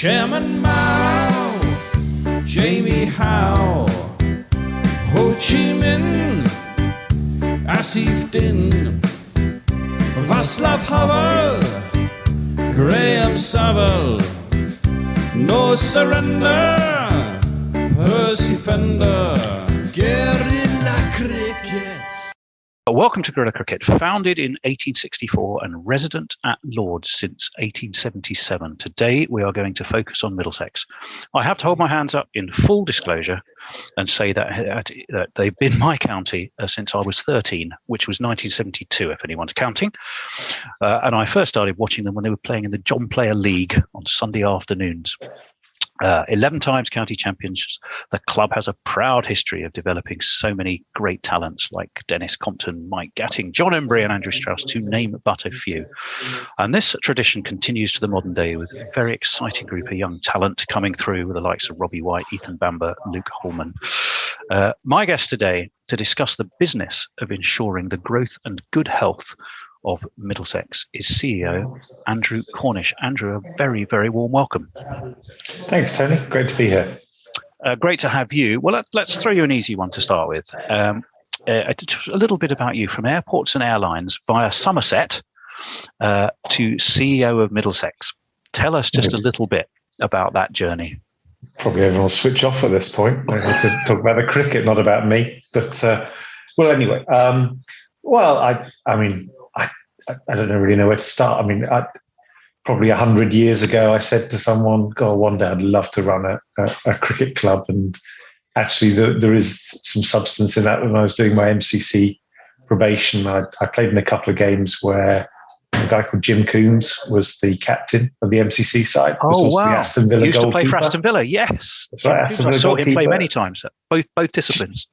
Chairman Mao, Jamie Howe, Ho Chi Minh, Asif Din, Václav Havel, Graham Saville, No Surrender, Percy Fender, Guerilla Cricket. Welcome to Guerilla Cricket, founded in 1864 and resident at Lord's since 1877. Today, we are going to focus on Middlesex. I have to hold my hands up in full disclosure and say that they've been my county since I was 13, which was 1972, if anyone's counting. And I first started watching them when they were playing in the John Player League on Sunday afternoons. 11 times county champions, the club has a proud history of developing so many great talents like Denis Compton, Mike Gatting, John Emburey and Andrew Strauss, to name but a few. And this tradition continues to the modern day with a very exciting group of young talent coming through with the likes of Robbie White, Bamber, Luke Holman. My guest today to discuss the business of ensuring the growth and good health of Middlesex is CEO Andrew Cornish. Andrew, a very, very warm welcome. Thanks, Tony. Great to be here. Great to have you. Well, let's throw you an easy one to start with. A little bit about you, from airports and airlines via Somerset to CEO of Middlesex. Tell us just a little bit about that journey. Probably everyone will switch off at this point. I have to talk about the cricket, not about me. But, anyway. I don't really know where to start. I mean, probably 100 years ago, I said to someone, God, one day I'd love to run a cricket club. And actually, there is some substance in that. When I was doing my MCC probation, I played in a couple of games where a guy called Jim Coombs was the captain of the MCC side. Oh, wow. The Aston Villa used goalkeeper. To play for Aston Villa, yes. That's right, Aston Villa I saw goalkeeper. him play many times, both disciplines.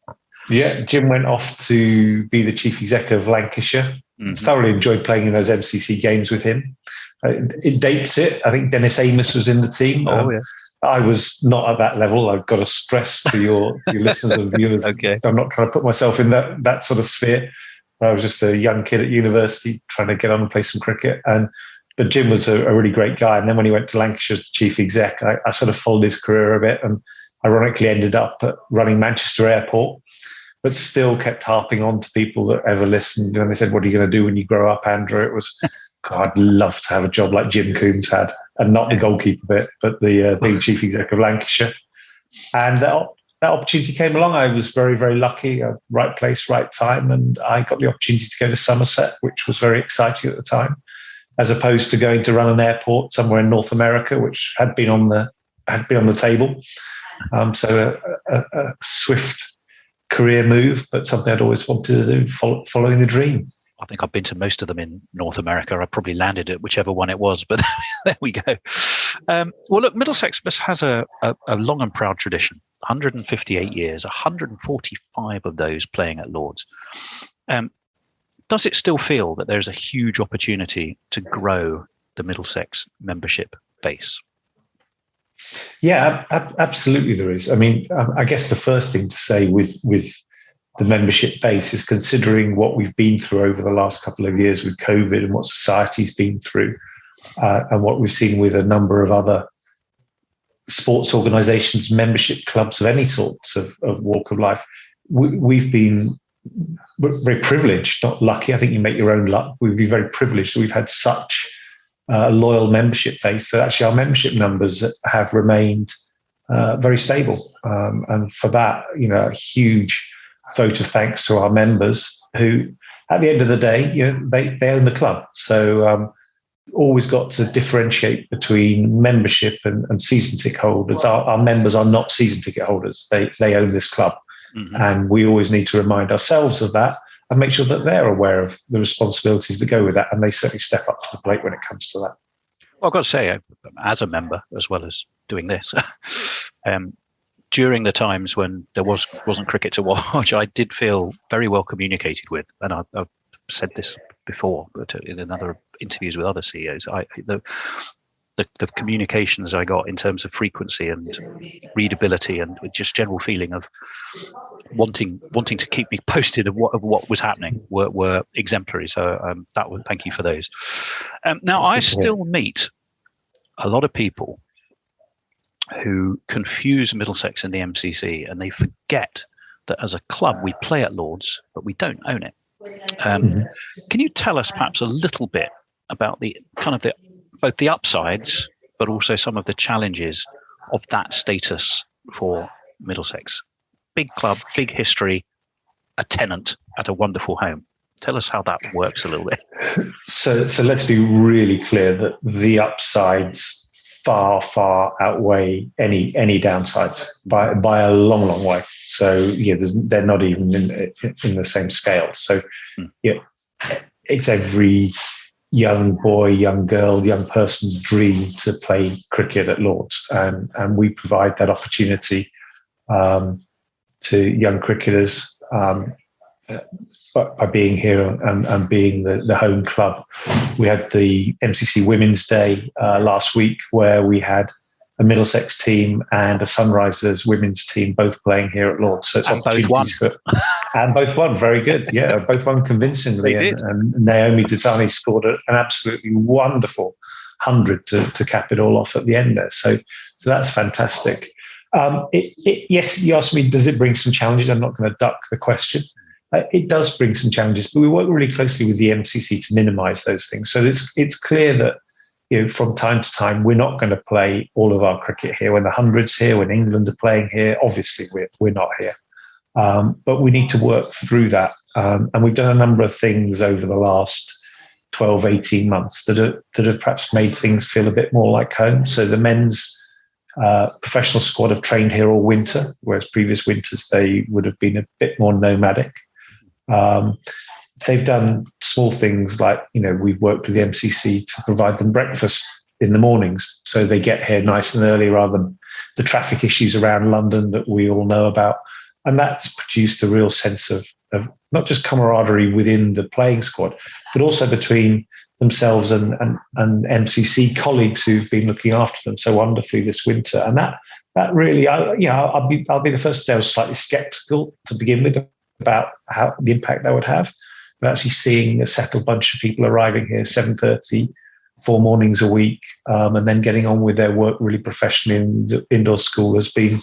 Yeah, Jim went off to be the chief executive of Lancashire. Mm-hmm. Thoroughly enjoyed playing in those MCC games with him. It dates it. I think Dennis Amos was in the team. Yeah. I was not at that level. I've got to stress to your listeners and viewers. Okay. I'm not trying to put myself in that sort of sphere. I was just a young kid at university trying to get on and play some cricket. But Jim was a really great guy. And then when he went to Lancashire as the chief exec, I sort of followed his career a bit and ironically ended up running Manchester Airport, but still kept harping on to people that ever listened. And they said, what are you going to do when you grow up, Andrew? It was, God, I'd love to have a job like Jim Coombs had, and not the goalkeeper bit, but the being chief exec of Lancashire. And that opportunity came along. I was very, very lucky, right place, right time. And I got the opportunity to go to Somerset, which was very exciting at the time, as opposed to going to run an airport somewhere in North America, which had been on the table. So a swift career move, but something I'd always wanted to do, following the dream. I think I've been to most of them in North America. I probably landed at whichever one it was, but there we go. Well, look, Middlesex has a long and proud tradition, 158 years, 145 of those playing at Lord's. Does it still feel that there's a huge opportunity to grow the Middlesex membership base? Yeah, absolutely there is. I mean, I guess the first thing to say with the membership base is, considering what we've been through over the last couple of years with COVID and what society's been through, and what we've seen with a number of other sports organisations, membership clubs of any sorts of walk of life, we've been very privileged, not lucky. I think you make your own luck. We've been very privileged that we've had such loyal membership base that actually our membership numbers have remained very stable. And for that, a huge vote of thanks to our members who, at the end of the day, they own the club. So always got to differentiate between membership and season ticket holders. Our members are not season ticket holders. They own this club. Mm-hmm. And we always need to remind ourselves of that and make sure that they're aware of the responsibilities that go with that. And they certainly step up to the plate when it comes to that. Well, I've got to say, as a member, as well as doing this, during the times when there wasn't cricket to watch, I did feel very well communicated with. And I've said this before, but in other interviews with other CEOs, the communications I got in terms of frequency and readability and just general feeling of wanting to keep me posted of what was happening were exemplary. So thank you for those. Now I still meet a lot of people who confuse Middlesex and the MCC, and they forget that as a club we play at Lords, but we don't own it. Can you tell us perhaps a little bit about the kind of both the upsides, but also some of the challenges of that status for Middlesex? Big club, big history, a tenant at a wonderful home. Tell us how that works a little bit. So let's be really clear that the upsides far outweigh any downsides by a long way. So they're not even in the same scale. So it's every young boy, young girl, young person's dream to play cricket at Lords, and we provide that opportunity to young cricketers by being here and being the home club. We had the MCC Women's Day last week, where we had a Middlesex team and a Sunrisers women's team both playing here at Lords. So it's opportunities and both won. Very good. Yeah, both won convincingly. And Naomi Datani scored an absolutely wonderful 100 to cap it all off at the end there. So that's fantastic. Yes, you asked me, does it bring some challenges? I'm not going to duck the question. It does bring some challenges, but we work really closely with the MCC to minimise those things. So it's clear that from time to time we're not going to play all of our cricket here. When the 100's here, when England are playing here, obviously we're not here. But we need to work through that, and we've done a number of things over the last 12, 18 months that have perhaps made things feel a bit more like home. So the men's professional squad have trained here all winter, whereas previous winters they would have been a bit more nomadic. They've done small things like, we've worked with the MCC to provide them breakfast in the mornings, so they get here nice and early rather than the traffic issues around London that we all know about. And that's produced a real sense of not just camaraderie within the playing squad, but also between themselves and MCC colleagues who've been looking after them so wonderfully this winter. And that really, I'll be the first to say I was slightly sceptical to begin with about how the impact that would have. But actually seeing a settled bunch of people arriving here 7:30, 4 mornings a week, and then getting on with their work really professionally in the indoor school has been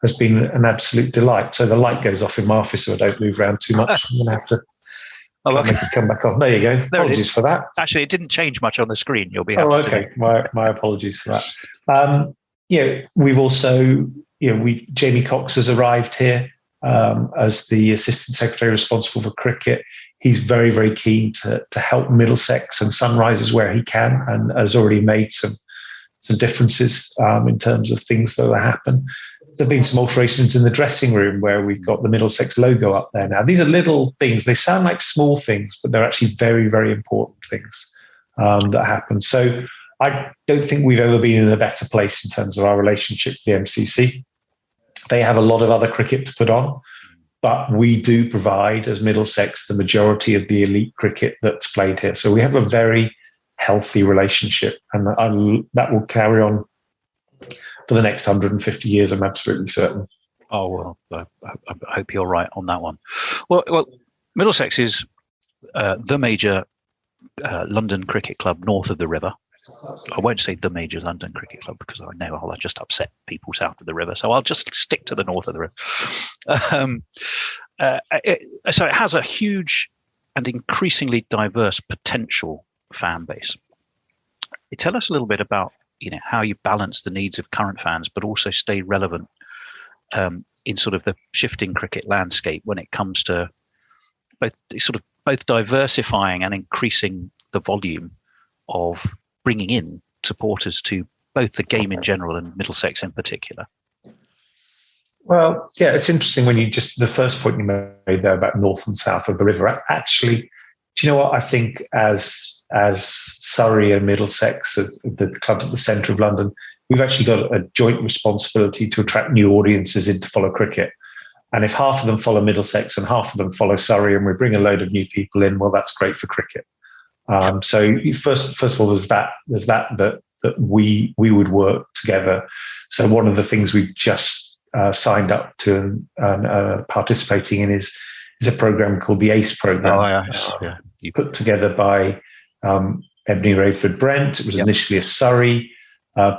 an absolute delight. So the light goes off in my office so I don't move around too much. I'm going to have to make it come back on. There you go. Apologies for that. Actually, it didn't change much on the screen. You'll be happy. Oh, okay. My apologies for that. We've also, Jamie Cox has arrived here as the Assistant Secretary responsible for cricket. He's very, very keen to help Middlesex and Sunrisers where he can, and has already made some differences in terms of things that will happen. There have been some alterations in the dressing room where we've got the Middlesex logo up there now. These are little things. They sound like small things, but they're actually very, very important things that happen. So I don't think we've ever been in a better place in terms of our relationship with the MCC. They have a lot of other cricket to put on, but we do provide, as Middlesex, the majority of the elite cricket that's played here. So we have a very healthy relationship, and that will carry on for the next 150 years, I'm absolutely certain. Oh, well, I hope you're right on that one. Well, Middlesex is the major London cricket club north of the river. I won't say the major London cricket club because I know I'll just upset people south of the river. So I'll just stick to the north of the river. So it has a huge and increasingly diverse potential fan base. Tell us a little bit about how you balance the needs of current fans, but also stay relevant in sort of the shifting cricket landscape when it comes to both diversifying and increasing the volume of bringing in supporters to both the game in general and Middlesex in particular. Well, yeah, it's interesting when the first point you made there about north and south of the river. Actually, do you know what? I think as Surrey and Middlesex, the clubs at the centre of London, we've actually got a joint responsibility to attract new audiences in to follow cricket. And if half of them follow Middlesex and half of them follow Surrey, and we bring a load of new people in, well, that's great for cricket. So first of all, there's that we would work together. So one of the things we just signed up to and participating in is a program called the ACE program. Put together by Ebony Rayford Brent. It was initially a Surrey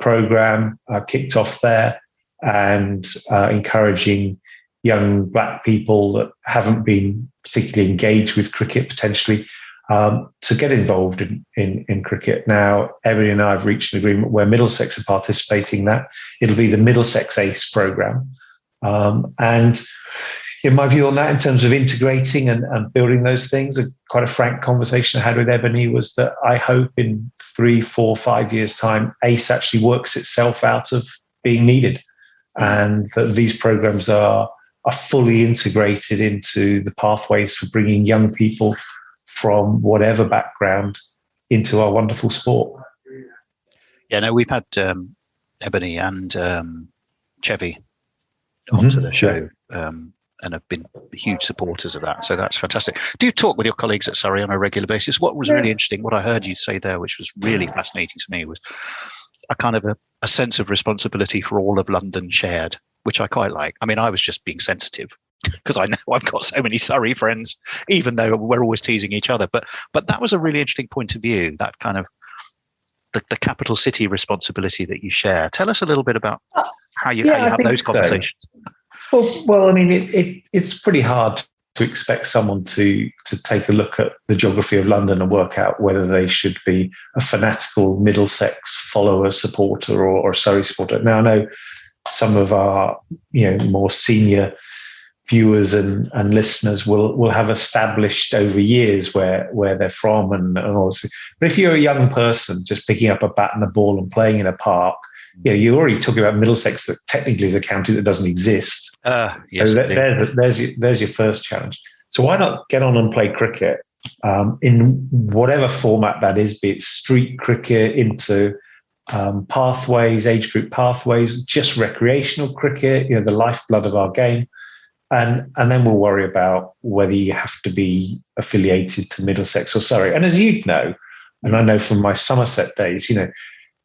program kicked off there, and encouraging young black people that haven't been particularly engaged with cricket potentially to get involved in cricket. Now, Emily and I have reached an agreement where Middlesex are participating in that. It'll be the Middlesex ACE program. And in my view on that, in terms of integrating and building those things, quite a frank conversation I had with Ebony was that I hope in 3, 4, 5 years' time, ACE actually works itself out of being needed, and that these programs are fully integrated into the pathways for bringing young people from whatever background into our wonderful sport. Yeah, no, we've had Ebony and Chevy onto the show. And have been huge supporters of that. So that's fantastic. Do you talk with your colleagues at Surrey on a regular basis? What was really interesting, what I heard you say there, which was really fascinating to me, was a kind of a sense of responsibility for all of London shared, which I quite like. I mean, I was just being sensitive because I know I've got so many Surrey friends, even though we're always teasing each other. But that was a really interesting point of view, that kind of the capital city responsibility that you share. Tell us a little bit about how you have those conversations. Well, I mean, it's pretty hard to expect someone to take a look at the geography of London and work out whether they should be a fanatical Middlesex follower, supporter, or Surrey supporter. Now, I know some of our more senior viewers and listeners will have established over years where they're from and all this. But if you're a young person just picking up a bat and a ball and playing in a park, you're already talking about Middlesex that technically is a county that doesn't exist. Yes, so there's your first challenge. So why not get on and play cricket in whatever format that is, be it street cricket, into pathways, age group pathways, just recreational cricket, the lifeblood of our game. And then we'll worry about whether you have to be affiliated to Middlesex or Surrey. And as you know, and I know from my Somerset days,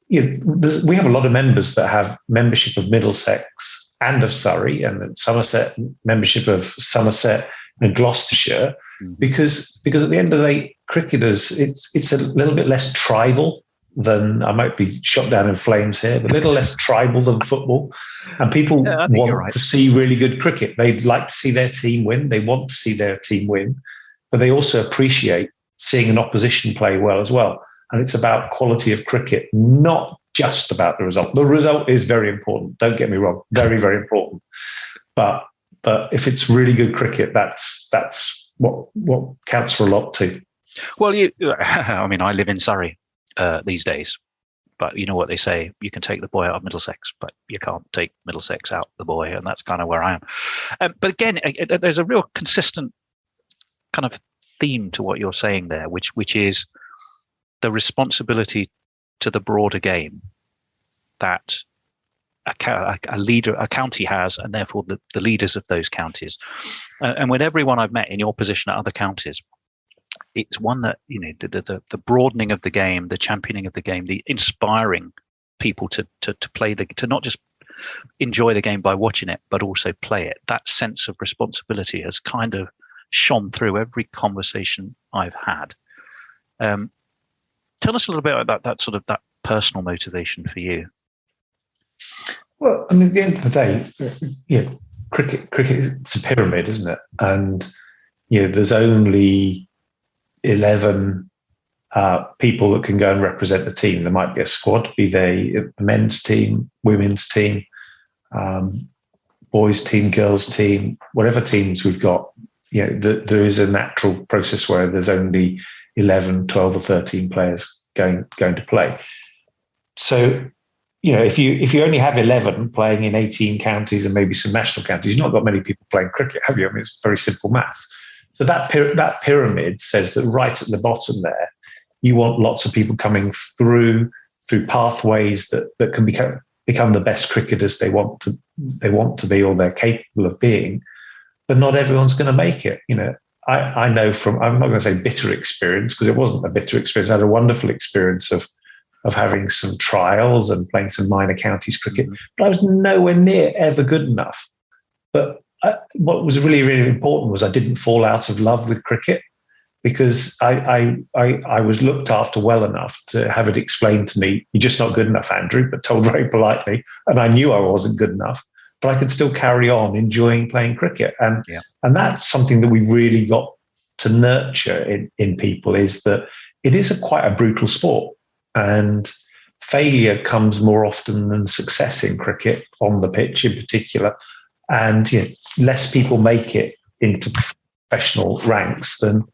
we have a lot of members that have membership of Middlesex and of Surrey, and then Somerset membership of Somerset and Gloucestershire, because at the end of the day, cricketers, it's a little bit less tribal than, I might be shot down in flames here, but a little less tribal than football. And people want to see really good cricket. They'd like to see their team win. They want to see their team win, but they also appreciate seeing an opposition play well as well. And it's about quality of cricket, not just about the result. The result is very important. Don't get me wrong, very, very important. But if it's really good cricket, that's what counts for a lot too. Well, I mean, I live in Surrey these days, but you know what they say: you can take the boy out of Middlesex, but you can't take Middlesex out of the boy, and that's kind of where I am. But again, there's a real consistent kind of theme to what you're saying there, which is the responsibility to the broader game that a county has, and therefore the leaders of those counties. And with everyone I've met in your position at other counties, it's one that, the broadening of the game, the championing of the game, the inspiring people to play to not just enjoy the game by watching it, but also play it. That sense of responsibility has kind of shone through every conversation I've had. Tell us a little bit about that sort of that personal motivation for you. Well, I mean, at the end of the day, cricket it's a pyramid, isn't it? And there's only 11 people that can go and represent the team. There might be a squad, be they a men's team, women's team, boys team, girls team, whatever teams we've got. There is a natural process where there's only 11, 12 or 13 players going to play. So, if you only have 11 playing in 18 counties and maybe some national counties, you've not got many people playing cricket, have you? I mean, it's very simple maths. So that pyramid says that right at the bottom there, you want lots of people coming through pathways that can become the best cricketers they want to be, or they're capable of being. But not everyone's going to make it. I know from, I'm not going to say bitter experience, because it wasn't a bitter experience. I had a wonderful experience of having some trials and playing some minor counties cricket, but I was nowhere near ever good enough. But what was really, really important was I didn't fall out of love with cricket. because I was looked after well enough to have it explained to me, you're just not good enough, Andrew, but told very politely. And I knew I wasn't good enough, but I could still carry on enjoying playing cricket. And that's something that we really got to nurture in people, is that it is quite a brutal sport. And failure comes more often than success in cricket, on the pitch in particular. And less people make it into professional ranks than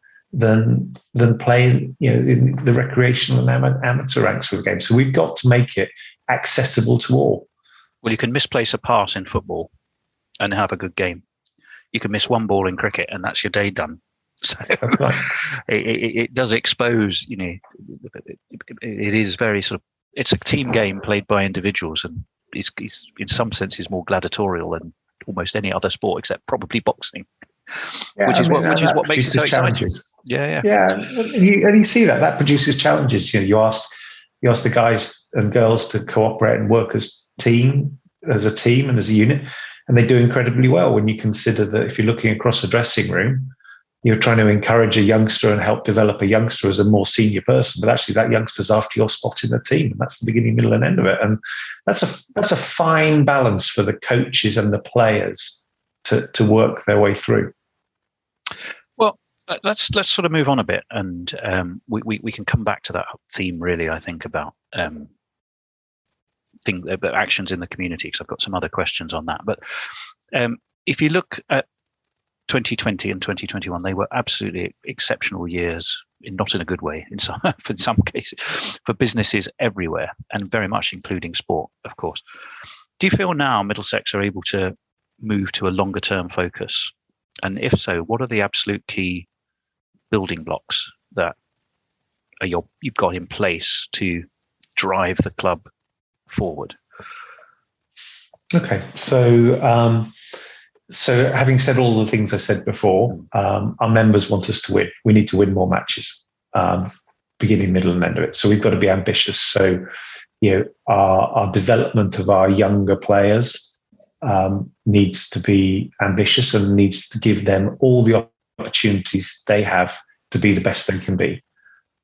playing in the recreational and amateur ranks of the game. So we've got to make it accessible to all. Well, you can misplace a pass in football and have a good game. You can miss one ball in cricket and that's your day done. So it does expose, it is very sort of, it's a team game played by individuals, and it's in some senses more gladiatorial than almost any other sport except probably boxing. Which is what makes it so challenges. Yeah. And you see that produces challenges. You ask the guys and girls to cooperate and work as a team and as a unit, and they do incredibly well. When you consider that if you're looking across the dressing room, you're trying to encourage a youngster and help develop a youngster as a more senior person, but actually that youngster's after your spot in the team, and that's the beginning, middle, and end of it. And that's a fine balance for the coaches and the players to work their way through. Well, let's sort of move on a bit, and we can come back to that theme, really, I think, about actions in the community, because I've got some other questions on that. But if you look at 2020 and 2021, they were absolutely exceptional years, not in a good way, in some cases, for businesses everywhere, and very much including sport, of course. Do you feel now Middlesex are able to move to a longer term focus? And if so, what are the absolute key building blocks that you've got in place to drive the club forward? Okay, so having said all the things I said before, our members want us to win. We need to win more matches, beginning, middle, and end of it. So we've got to be ambitious. So, our development of our younger players needs to be ambitious and needs to give them all the opportunities they have to be the best they can be,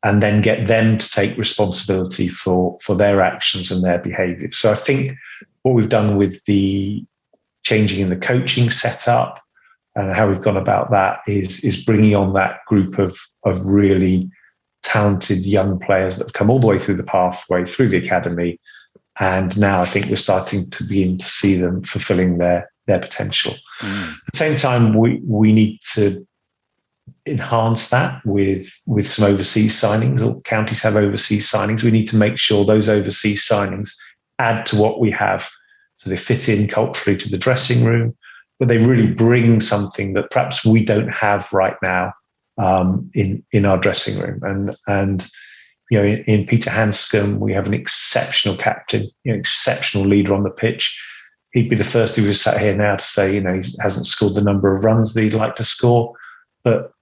and then get them to take responsibility for their actions and their behaviour. So I think what we've done with the changing in the coaching setup and how we've gone about that is bringing on that group of really talented young players that have come all the way through the pathway, through the academy. And now I think we're starting to begin to see them fulfilling their potential. At the same time, we need to enhance that with some overseas signings. All counties have overseas signings. We need to make sure those overseas signings add to what we have, so they fit in culturally to the dressing room, but they really bring something that perhaps we don't have right now in our dressing room. And in Peter Hanscom, we have an exceptional captain, exceptional leader on the pitch. He'd be the first who was sat here now to say, he hasn't scored the number of runs that he'd like to score, but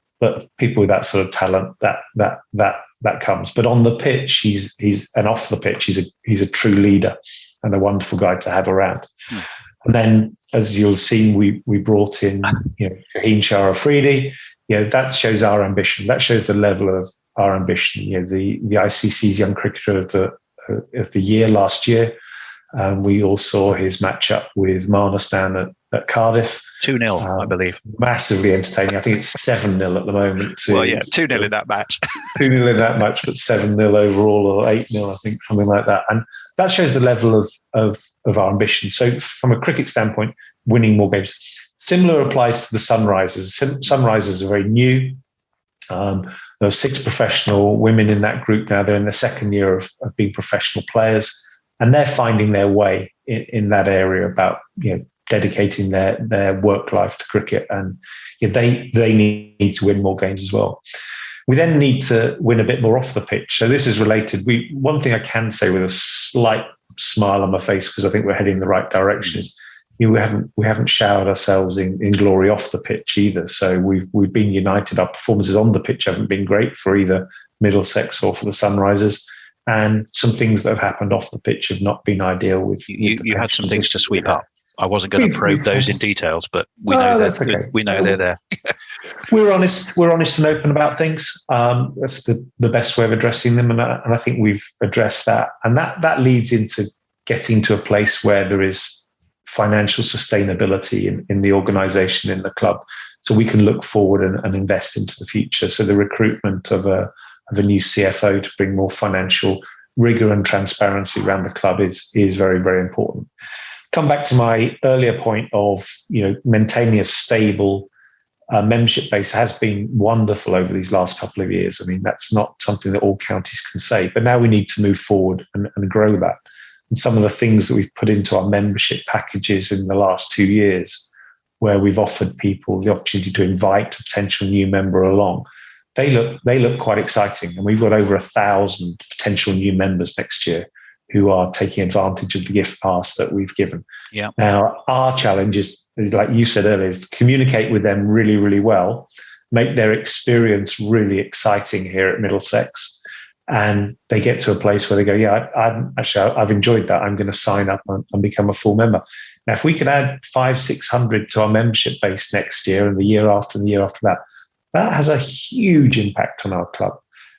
people with that sort of talent, that comes. But on the pitch, he's and off the pitch, he's a true leader and a wonderful guy to have around. And then, as you'll see, we brought in, Shaheen Shah Afridi. That shows our ambition. That shows the level of our ambition. The ICC's Young Cricketer of the Year last year. We all saw his matchup with Marnus down at Cardiff. 2-0, I believe. Massively entertaining. I think it's 7-0 at the moment. 2-0 in that match. 2-0 in that match, but 7-0 overall, or 8-0, I think, something like that. And that shows the level of our ambition. So from a cricket standpoint, winning more games. Similar applies to the Sunrisers. Sunrisers are very new. There are 6 professional women in that group now. They're in the second year of being professional players, and they're finding their way in that area about dedicating their work life to cricket, and they need to win more games as well. We then need to win a bit more off the pitch. So this is related. One thing I can say with a slight smile on my face, because I think we're heading in the right direction, is we haven't showered ourselves in glory off the pitch either. So we've been united. Our performances on the pitch haven't been great for either Middlesex or for the Sunrisers, and some things that have happened off the pitch have not been ideal. You had some things to sweep up. I wasn't going to probe those in details, but we know that's okay. We know they're there. We're honest and open about things. That's the best way of addressing them, and I think we've addressed that. And that leads into getting to a place where there is financial sustainability in the organisation, in the club, so we can look forward and invest into the future. So the recruitment of a new CFO to bring more financial rigor and transparency around the club is very, very important. Come back to my earlier point of maintaining a stable membership base has been wonderful over these last couple of years. I mean, that's not something that all counties can say, but now we need to move forward and grow that. And some of the things that we've put into our membership packages in the last 2 years, where we've offered people the opportunity to invite a potential new member along, they look quite exciting. And we've got over 1,000 potential new members next year who are taking advantage of the gift pass that we've given. Yeah. Now, our challenge is, like you said earlier, is to communicate with them really, really well, make their experience really exciting here at Middlesex, and they get to a place where they go, yeah, I've enjoyed that. I'm going to sign up and become a full member. Now, if we could add 500-600 to our membership base next year and the year after and the year after that, that has a huge impact on our club.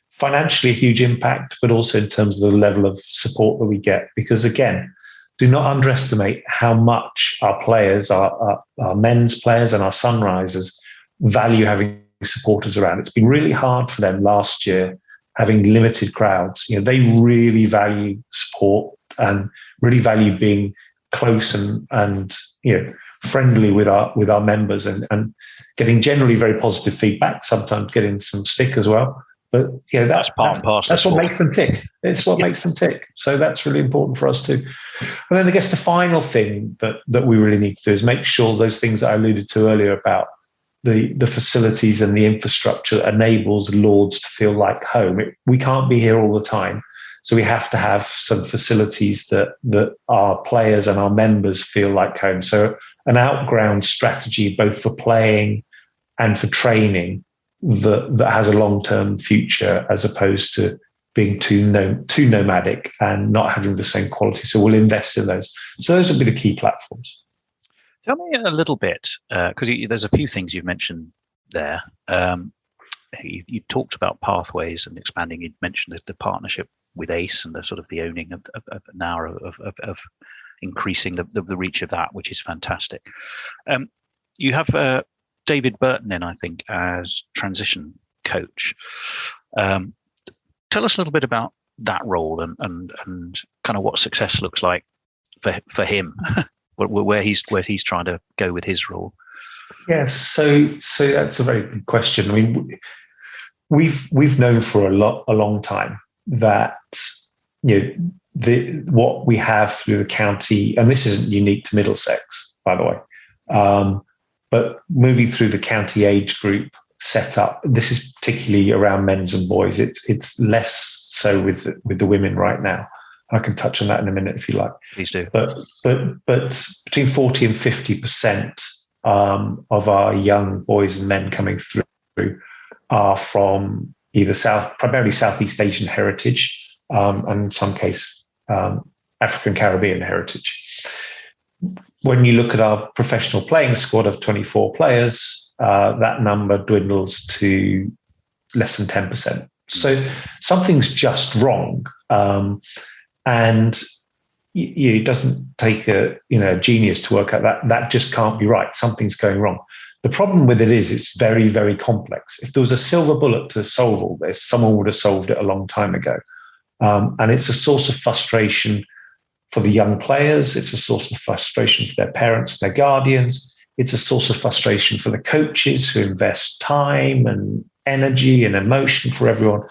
Financially, a huge impact, but also in terms of the level of support that we get. Because again, do not underestimate how much our players, our men's players and our Sunrisers value having supporters around. It's been really hard for them last year, having limited crowds. They really value support and really value being close and friendly with our members and getting generally very positive feedback, sometimes getting some stick as well. But that's part and parcel. That's what makes them tick. It's what makes them tick. So that's really important for us too. And then I guess the final thing that we really need to do is make sure those things that I alluded to earlier about the facilities and the infrastructure enables Lords to feel like home. We can't be here all the time. So we have to have some facilities that our players and our members feel like home. So an outground strategy, both for playing and for training, that has a long-term future, as opposed to being too nomadic and not having the same quality. So we'll invest in those. So those would be the key platforms. Tell me a little bit, because there's a few things you've mentioned there. You talked about pathways and expanding. You mentioned the partnership with ACE and the sort of the owning of now of increasing the reach of that, which is fantastic. You have David Burton in, I think, as transition coach. Tell us a little bit about that role and kind of what success looks like for him, where he's trying to go with his role. Yes, so that's a very good question. I mean, we've known for a long time that what we have through the county, and this isn't unique to Middlesex, by the way. But moving through the county age group setup, this is particularly around men's and boys. It's less so with the women right now. I can touch on that in a minute if you like. Please do. But between 40 and 50% of our young boys and men coming through are from either primarily Southeast Asian heritage, and in some case African Caribbean heritage. When you look at our professional playing squad of 24 players, that number dwindles to less than 10%. So something's just wrong. And it doesn't take a genius to work out that just can't be right. Something's going wrong. The problem with it is it's very, very complex. If there was a silver bullet to solve all this, someone would have solved it a long time ago. And it's a source of frustration for the young players. It's a source of frustration for their parents, their guardians. It's a source of frustration for the coaches who invest time and energy and emotion for everyone.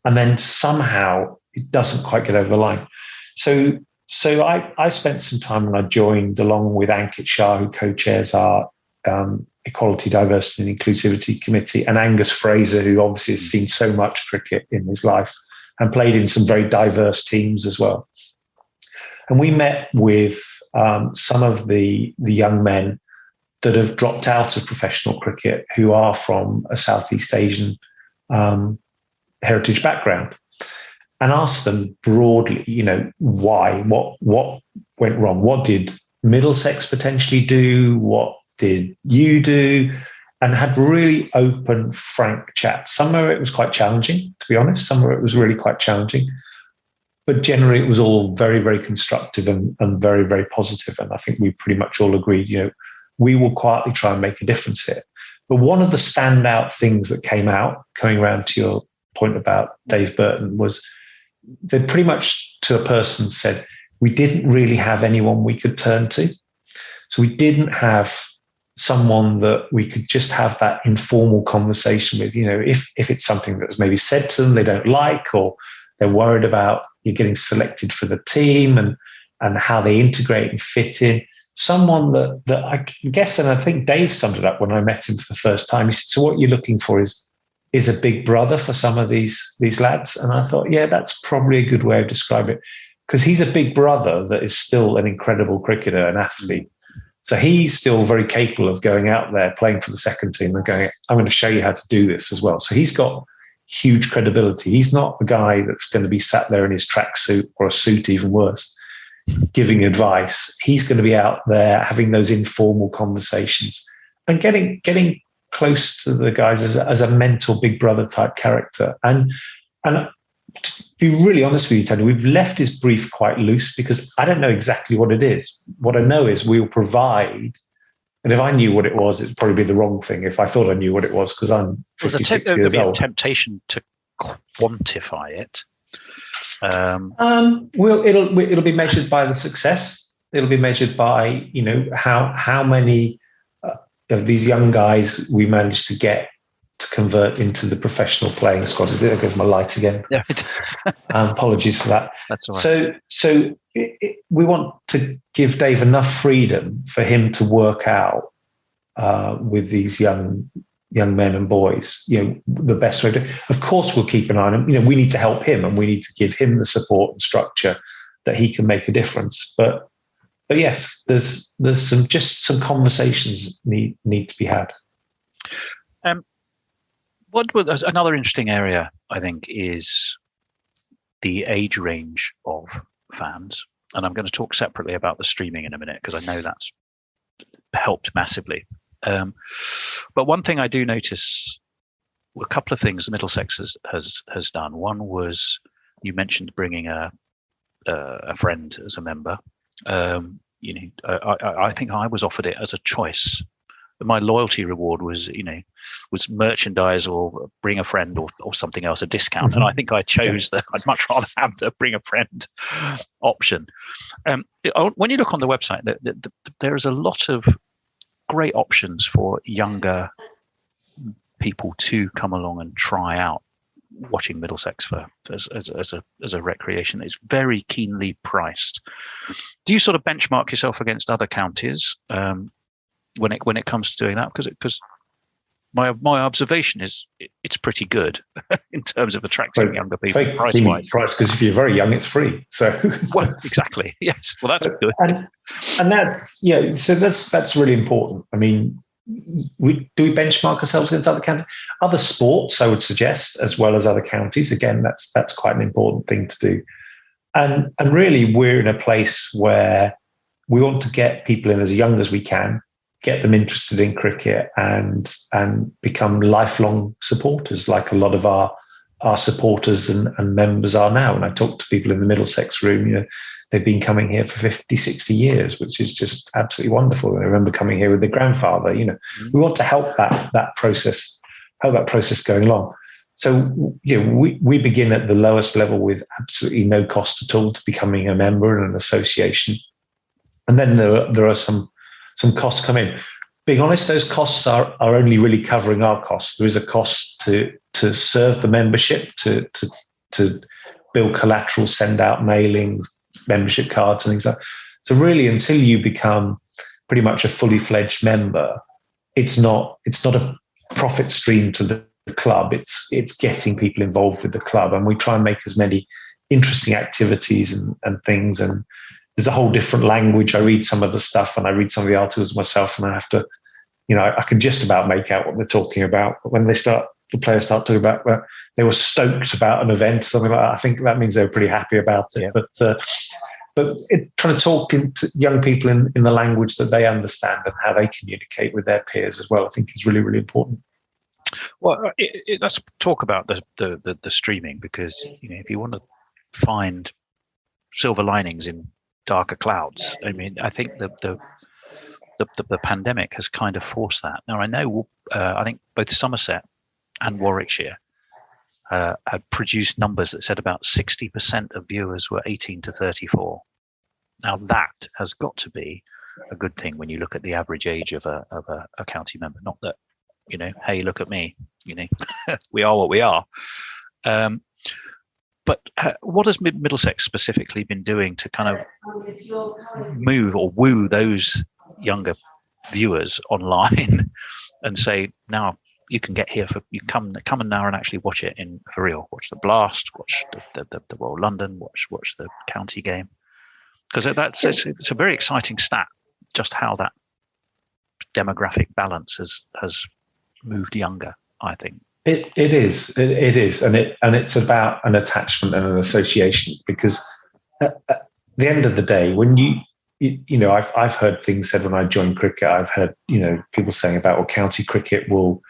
And then somehow it doesn't quite get over the line. So I spent some time when I joined, along with Ankit Shah, who co-chairs our Equality, Diversity and Inclusivity Committee, and Angus Fraser, who obviously has seen so much cricket in his life and played in some very diverse teams as well. And we met with some of the young men that have dropped out of professional cricket who are from a Southeast Asian heritage background, and asked them broadly, why, what went wrong, what did Middlesex potentially do? What did you do? And had really open, frank chats. Some of it was quite challenging, to be honest. Some of it was really quite challenging. But generally, it was all very, very constructive and very, very positive. And I think we pretty much all agreed, we will quietly try and make a difference here. But one of the standout things that came out, coming around to your point about Dave Burton, was they pretty much to a person said, we didn't really have anyone we could turn to. So we didn't have someone that we could just have that informal conversation with, if it's something that was maybe said to them they don't like, or they're worried about you getting selected for the team and how they integrate and fit in. Someone that I guess, and I think Dave summed it up when I met him for the first time. He said, so what you're looking for is a big brother for some of these lads. And I thought, yeah, that's probably a good way of describing it, because he's a big brother that is still an incredible cricketer and athlete. So he's still very capable of going out there, playing for the second team and going, I'm going to show you how to do this as well. So he's got huge credibility. He's not a guy that's going to be sat there in his tracksuit, or a suit even worse, giving advice. He's going to be out there having those informal conversations and getting close to the guys as a mentor, big brother type character. And to be really honest with you, Tony, we've left his brief quite loose because I don't know exactly what it is. What I know is we'll provide, and if I knew what it was, it'd probably be the wrong thing if I thought I knew what it was, because I'm 56 years old. There'll be a temptation to quantify it. Well, it'll be measured by the success. It'll be measured by how many of these young guys we managed to get to convert into the professional playing squad. There goes my light again. Yeah. Apologies for that. That's all right. So we want to give Dave enough freedom for him to work out with these young men and boys, the best way to. Of course, we'll keep an eye on him. We need to help him, and we need to give him the support and structure that he can make a difference. But yes, there's some conversations need to be had. What was another interesting area, I think, is the age range of fans. And I'm going to talk separately about the streaming in a minute, because I know that's helped massively. But one thing I do notice, a couple of things Middlesex has done. One was, you mentioned bringing a friend as a member. I think I was offered it as a choice. My loyalty reward was merchandise or bring a friend or something else, a discount. Mm-hmm. And I think I chose that. I'd much rather have the bring a friend option. When you look on the website, there is a lot of great options for younger people to come along and try out watching Middlesex as a recreation. It's very keenly priced. Do you sort of benchmark yourself against other counties when it comes to doing that? Because my observation is it's pretty good in terms of attracting younger people. Price-wise, because if you're very young, it's free. So well, exactly. Yes. Well, that's good. And that's So that's really important. I mean, we benchmark ourselves against other counties, other sports, I would suggest, as well as other counties. Again, that's quite an important thing to do. And really, we're in a place where we want to get people in as young as we can, get them interested in cricket, and become lifelong supporters, like a lot of our supporters and members are now. And I talk to people in the Middlesex room, they've been coming here for 50, 60 years, which is just absolutely wonderful. I remember coming here with their grandfather. We want to help that process going along. So, we begin at the lowest level with absolutely no cost at all to becoming a member in an association. And then there are some costs come in. Being honest, those costs are only really covering our costs. There is a cost to serve the membership, to build collateral, send out mailings, membership cards and things like that. So really, until you become pretty much a fully fledged member, it's not a profit stream to the club. It's getting people involved with the club, and we try and make as many interesting activities and things. And there's a whole different language. I read some of the stuff and I read some of the articles myself, and I have to, I can just about make out what they're talking about. But when the players start talking about, well, they were stoked about an event, something like that, I think that means they were pretty happy about it. Yeah. trying to talk to young people in the language that they understand and how they communicate with their peers as well, I think is really, really important. Well, let's talk about the streaming, because if you want to find silver linings in darker clouds, I mean, I think the pandemic has kind of forced that. Now, I know I think both Somerset and Warwickshire had produced numbers that said about 60% of viewers were 18 to 34. Now, that has got to be a good thing when you look at the average age of a county member. Not that, hey, look at me, we are what we are. But what has Middlesex specifically been doing to kind of move or woo those younger viewers online and say, now you can get here you come in now and actually watch it for real, watch the Blast, watch the Royal London, watch the county game, because it's a very exciting stat, just how that demographic balance has moved younger, I think. It is, and it's about an attachment and an association, because at the end of the day, when I've heard things said when I joined cricket. I've heard people saying about, well, county cricket will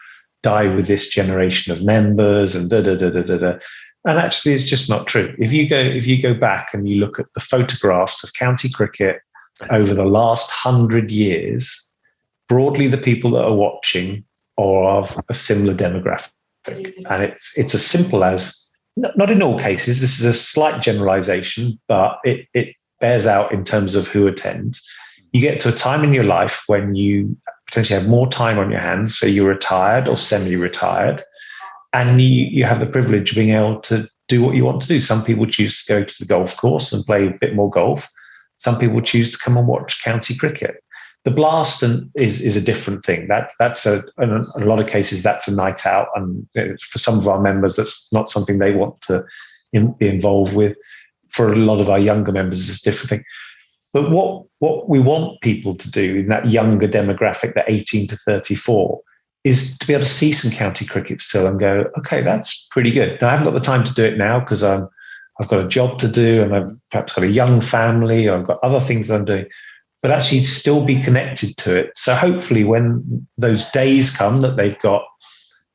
die with this generation of members and and actually it's just not true. If you go back and you look at the photographs of county cricket over the last 100 years, broadly the people that are watching are of a similar demographic. And it's as simple as, not in all cases, this is a slight generalization, but it bears out in terms of who attends. You get to a time in your life when you potentially have more time on your hands, so you're retired or semi-retired, and you have the privilege of being able to do what you want to do. Some people choose to go to the golf course and play a bit more golf. Some people choose to come and watch county cricket. The Blast is a different thing. That's in a lot of cases, that's a night out. And for some of our members, that's not something they want to be involved with. For a lot of our younger members, it's a different thing. But what we want people to do in that younger demographic, that 18 to 34, is to be able to see some county cricket still and go, okay, that's pretty good. Now, I haven't got the time to do it now because I've got a job to do, and I've perhaps got a young family, or I've got other things that I'm doing, but actually still be connected to it. So hopefully when those days come that they've got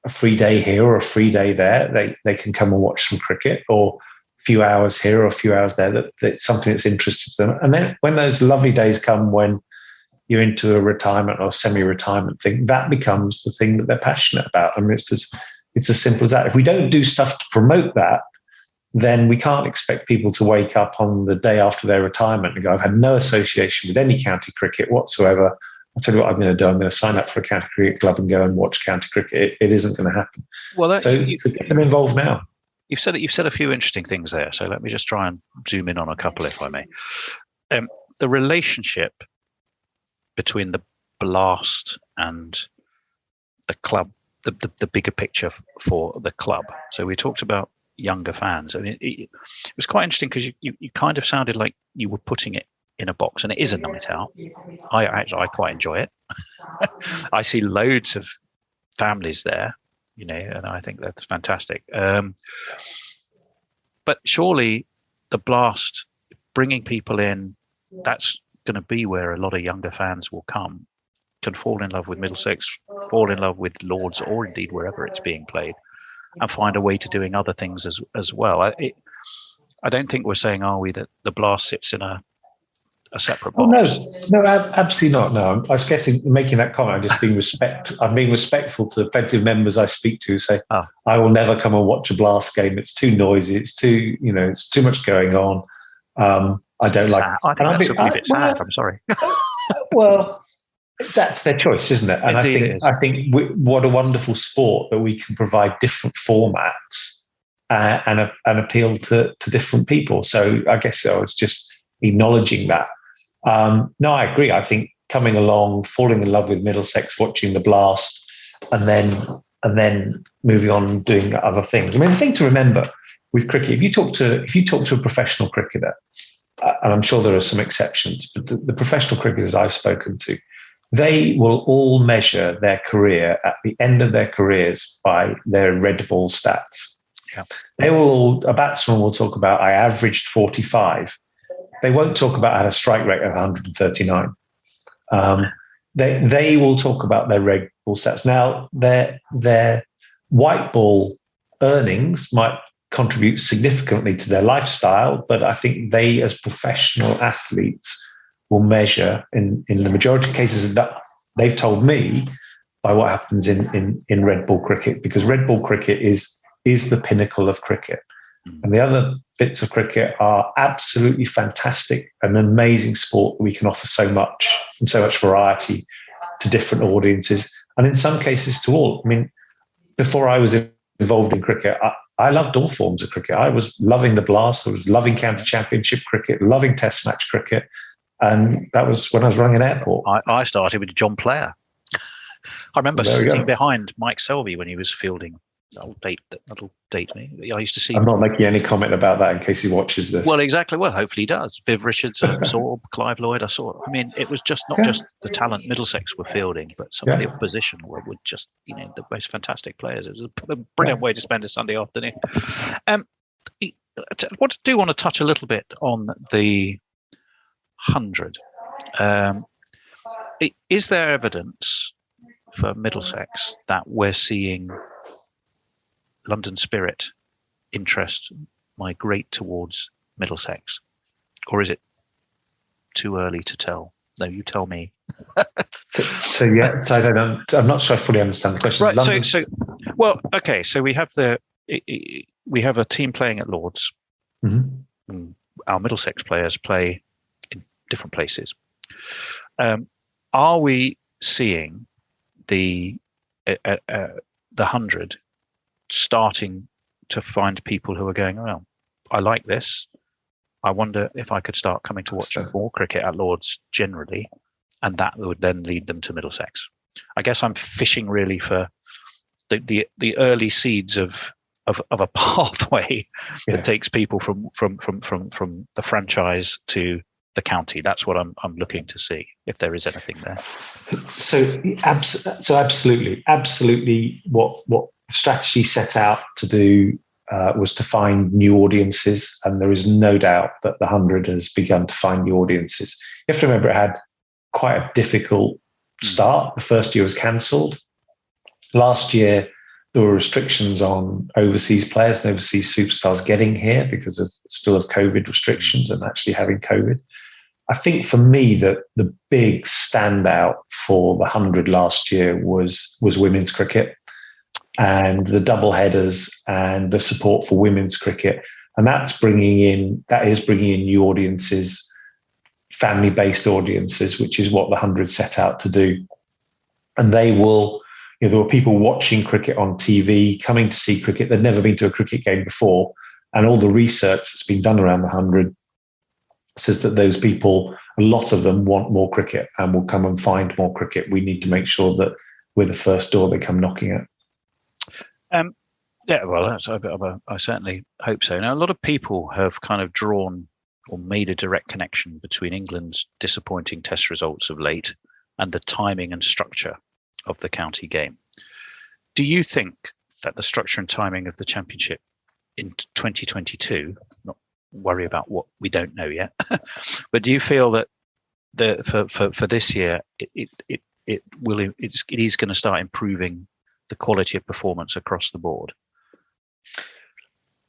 a free day here or a free day there, they can come and watch some cricket, or a few hours here or a few hours there, that's something that's interesting to them. And then when those lovely days come when you're into a retirement or semi-retirement thing, that becomes the thing that they're passionate about. I mean, it's as simple as that. If we don't do stuff to promote that, then we can't expect people to wake up on the day after their retirement and go, I've had no association with any county cricket whatsoever. I'll tell you what I'm going to do. I'm going to sign up for a county cricket club and go and watch county cricket. It isn't going to happen. Well, so get them involved now. You've said a few interesting things there. So let me just try and zoom in on a couple, if I may. The relationship between the Blast and the club, the bigger picture for the club. So we talked about younger fans. I mean, it was quite interesting because you kind of sounded like you were putting it in a box, and it is a night out. I quite enjoy it. I see loads of families there, and I think that's fantastic. But surely the Blast, bringing people in, that's going to be where a lot of younger fans will come, can fall in love with Middlesex, fall in love with Lords, or indeed wherever it's being played, and find a way to doing other things as well. I don't think we're saying, are we, that the Blast sits in a separate box? No, absolutely not. No, I was guessing, making that comment, I'm being respectful to plenty of members I speak to who say, I will never come and watch a Blast game. It's too noisy. It's too, it's too much going on. I don't like it. I think that's a bit sad. I'm sorry. Well, that's their choice, isn't it? And I think what a wonderful sport that we can provide different formats and appeal to different people. So I guess I was just acknowledging that. No, I agree. I think coming along, falling in love with Middlesex, watching the Blast, and then moving on and doing other things. I mean, the thing to remember with cricket, if you talk to a professional cricketer, and I'm sure there are some exceptions, but the professional cricketers I've spoken to, they will all measure their career at the end of their careers by their red ball stats. Yeah. A batsman will talk about, I averaged 45. they won't talk about how a strike rate of 139. They will talk about their red ball stats. Now, their white ball earnings might contribute significantly to their lifestyle, but I think they, as professional athletes, will measure in the majority of cases that they've told me by what happens in red ball cricket, because red ball cricket is the pinnacle of cricket. And the other bits of cricket are absolutely fantastic, an amazing sport. We can offer so much and so much variety to different audiences, and in some cases to all. I mean, before I was involved in cricket, I loved all forms of cricket. I was loving the Blast, I was loving county championship cricket, loving test match cricket, and that was when I was running an airport. I started with John Player. I remember sitting behind Mike Selvey when he was fielding. That'll date me. I used to see. I'm not making any comment about that in case he watches this. Well, exactly. Well, hopefully he does. Viv Richards, I saw Clive Lloyd. I saw. I mean, it was just not just the talent Middlesex were fielding, but some of the opposition were just, the most fantastic players. It was a brilliant way to spend a Sunday afternoon. I do want to touch a little bit on the 100. Is there evidence for Middlesex that we're seeing London spirit interest migrate towards Middlesex, or is it too early to tell? No, you tell me. So I don't know. I'm not sure I fully understand the question. Right. So we have a team playing at Lords. Mm-hmm. Our Middlesex players play in different places. Are we seeing the 100 starting to find people who are going, oh, I like this. I wonder if I could start coming to watch more cricket at Lords generally, and that would then lead them to Middlesex. I guess I'm fishing really for the early seeds of a pathway that takes people from the franchise to the county. That's what I'm looking to see, if there is anything there. So absolutely, what the strategy set out to do was to find new audiences, and there is no doubt that the 100 has begun to find new audiences. You have to remember it had quite a difficult start. The first year was cancelled. Last year, there were restrictions on overseas players and overseas superstars getting here because of COVID restrictions and actually having COVID. I think for me that the big standout for the 100 last year was women's cricket, and the double headers and the support for women's cricket. And that is bringing in new audiences, family-based audiences, which is what the 100 set out to do. And they will, there were people watching cricket on TV, coming to see cricket. They'd never been to a cricket game before. And all the research that's been done around the 100 says that those people, a lot of them want more cricket and will come and find more cricket. We need to make sure that we're the first door they come knocking at. I certainly hope so. Now, a lot of people have kind of drawn or made a direct connection between England's disappointing test results of late and the timing and structure of the county game. Do you think that the structure and timing of the championship in 2022, not worry about what we don't know yet, but do you feel that for this year it is going to start improving the quality of performance across the board?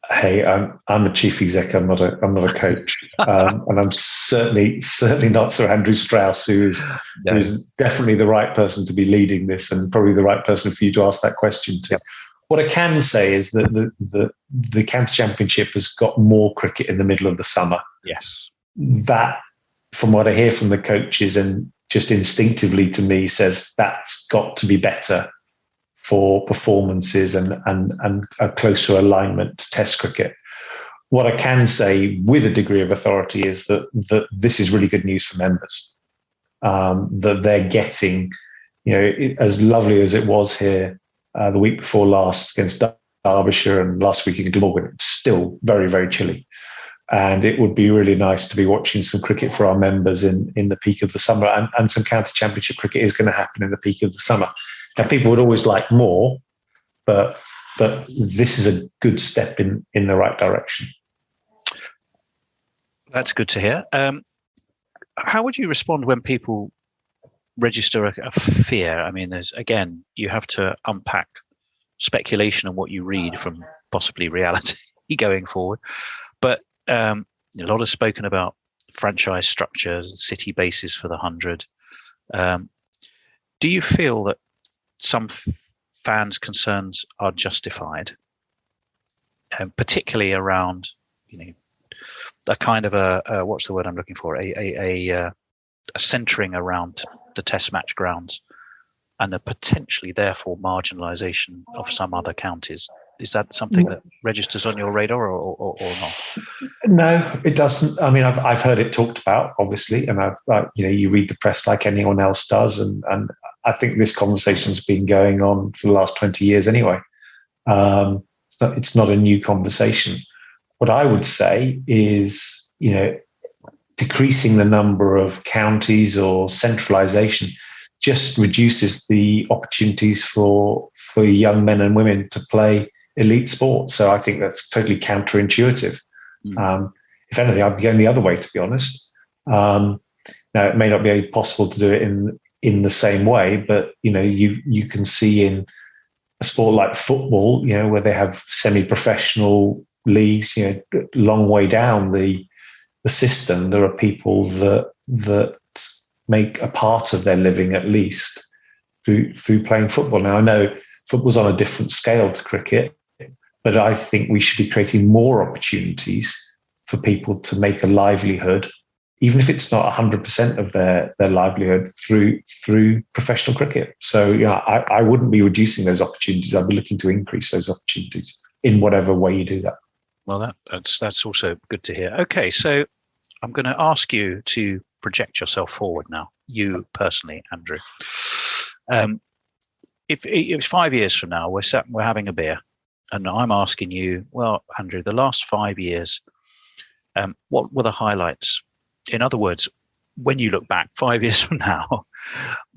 Hey, I'm a chief exec. I'm not a coach, and I'm certainly not Sir Andrew Strauss, who is definitely the right person to be leading this, and probably the right person for you to ask that question to. Yep. What I can say is that the county championship has got more cricket in the middle of the summer. Yes, that, from what I hear from the coaches and just instinctively to me, says that's got to be better for performances and a closer alignment to Test cricket. What I can say with a degree of authority is that this is really good news for members. That they're getting, as lovely as it was here the week before last against Derbyshire and last week in Glamorgan, it's still very, very chilly. And it would be really nice to be watching some cricket for our members in the peak of the summer. And some county championship cricket is going to happen in the peak of the summer. Now, people would always like more, but this is a good step in the right direction. That's good to hear. How would you respond when people register a fear? I mean, you have to unpack speculation on what you read from possibly reality going forward. But a lot is spoken about franchise structures, city bases for the 100. Do you feel that some fans' concerns are justified, and particularly around, a kind of a what's the word I'm looking for? A centering around the Test match grounds, and a potentially therefore marginalisation of some other counties? Is that something that registers on your radar, or not? No, it doesn't. I mean, I've heard it talked about, obviously, and you read the press like anyone else does, and I think this conversation's been going on for the last 20 years anyway. It's not a new conversation. What I would say is, decreasing the number of counties or centralization just reduces the opportunities for young men and women to play elite sport. So I think that's totally counterintuitive. If anything, I'd be going the other way, to be honest. Now, it may not be possible to do it in the same way, but you can see in a sport like football, where they have semi-professional leagues, long way down the system, there are people that make a part of their living at least through playing football. Now, I know football's on a different scale to cricket, but I think we should be creating more opportunities for people to make a livelihood, even if it's not 100% of their livelihood, through professional cricket. So, I wouldn't be reducing those opportunities. I'd be looking to increase those opportunities in whatever way you do that. Well, that's also good to hear. Okay, so I'm going to ask you to project yourself forward now, you personally, Andrew. If it was 5 years from now, we're having a beer, and I'm asking you, well, Andrew, the last 5 years, what were the highlights? In other words, when you look back 5 years from now,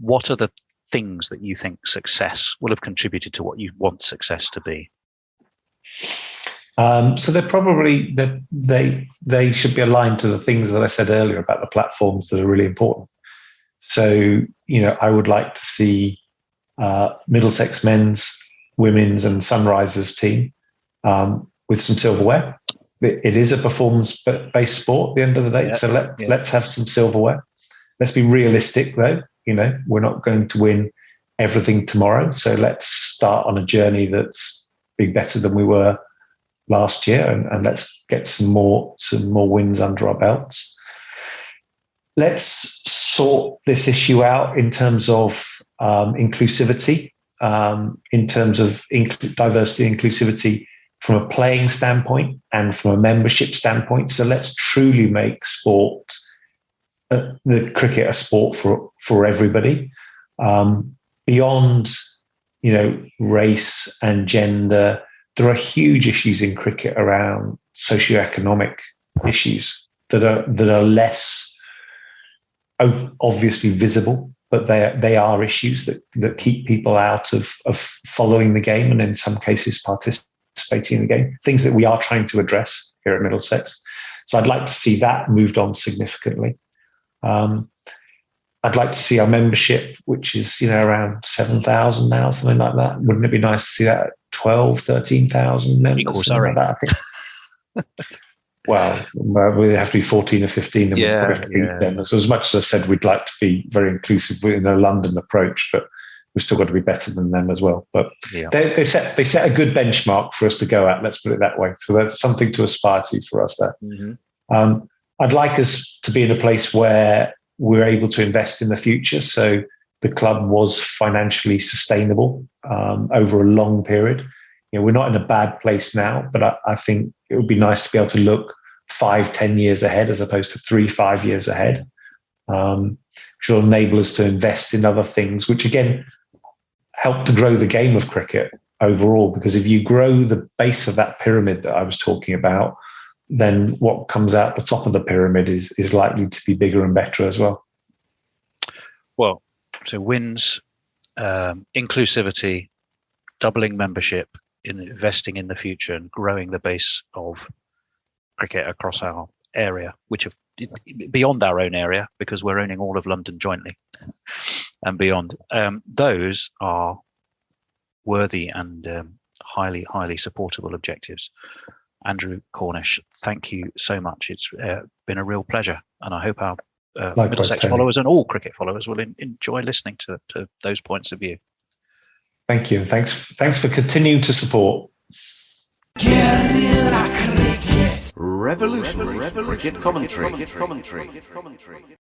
what are the things that you think success will have contributed to what you want success to be? So they're probably they should be aligned to the things that I said earlier about the platforms that are really important. So, I would like to see Middlesex men's, women's, and Sunrisers team with some silverware. It is a performance-based sport at the end of the day. Yeah, so let's have some silverware. Let's be realistic, though. We're not going to win everything tomorrow. So let's start on a journey that's being better than we were last year, and let's get some more wins under our belts. Let's sort this issue out in terms of inclusivity, in terms of diversity and inclusivity from a playing standpoint and from a membership standpoint. So let's truly make sport, the cricket, a sport for everybody. Beyond, race and gender, there are huge issues in cricket around socioeconomic issues that are less obviously visible, but they are issues that keep people out of following the game, and in some cases participating in the game. Things that we are trying to address here at Middlesex. So I'd like to see that moved on significantly. I'd like to see our membership, which is around 7,000 now, something like that. Wouldn't it be nice to see that at 12, 13,000 members? Sorry. Like that, I think. Well, we have to be 14 or 15, and we probably have to beat them. So as much as I said, we'd like to be very inclusive in a London approach, but we've still got to be better than them as well. But they set a good benchmark for us to go at. Let's put it that way. So that's something to aspire to for us there. Mm-hmm. I'd like us to be in a place where we're able to invest in the future. So the club was financially sustainable over a long period. We're not in a bad place now, but I think it would be nice to be able to look 5-10 years ahead as opposed to 3-5 years ahead, which will enable us to invest in other things, which again help to grow the game of cricket overall. Because if you grow the base of that pyramid that I was talking about, then what comes out the top of the pyramid is likely to be bigger and better as well. Well, so wins, inclusivity, doubling membership, investing in the future, and growing the base of cricket across our area, which have beyond our own area, because we're owning all of London jointly and beyond. Those are worthy and highly supportable objectives. Andrew Cornish, thank you so much. It's been a real pleasure, and I hope our Middlesex followers and all cricket followers will enjoy listening to those points of view. Thank you, and thanks for continuing to support. Guerilla cricket. Revolutionary cricket commentary.